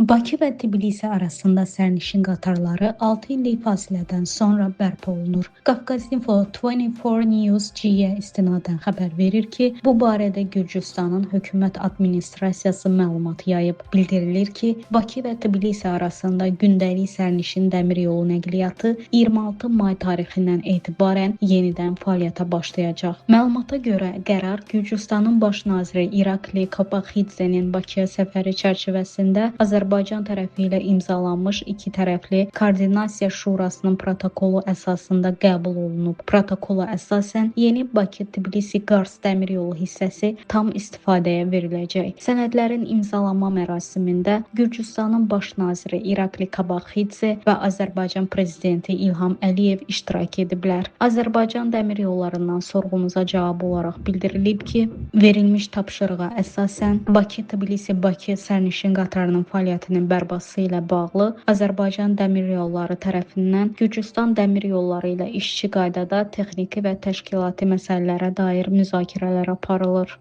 Bakı və Tbilisi arasında sərnişin qatarları 6 illik fasilədən sonra bərpa olunur. Qafqaz Info 24 News G-yə istinadən xəbər verir ki, bu barədə Gürcüstanın hökumət administrasiyası məlumat yayıb. Bildirilir ki, Bakı və Tbilisi arasında gündəlik sərnişin dəmir yolu nəqliyyatı 26 may tarixindən etibarən yenidən fəaliyyətə başlayacaq. Məlumata görə qərar Gürcüstanın baş naziri İrakli Kapaxidzenin Bakıya səfəri çərçivəsində Azərbaycan tərəfi ilə imzalanmış iki tərəfli Koordinasiya Şurasının protokolu əsasında qəbul olunub. Protokola əsasən yeni Bakı-Tbilisi-Qars dəmir yolu hissəsi tam istifadəyə veriləcək. Sənədlərin imzalanma mərasimində Gürcüstanın baş naziri İrakli Kapaxidze və Azərbaycan prezidenti İlham Əliyev iştirak ediblər. Azərbaycan dəmir yollarından sorğumuza cavab olaraq bildirilib ki, verilmiş tapşırığa əsasən Bakı-Tbilisi-Bakı sərnişin qatarının fəaliyyətinin bərbası ilə bağlı Azərbaycan Dəmir Yolları tərəfindən Gürcüstan Dəmir Yolları ilə işçi qaydada texniki və təşkilati məsələlərə dair müzakirələr aparılır.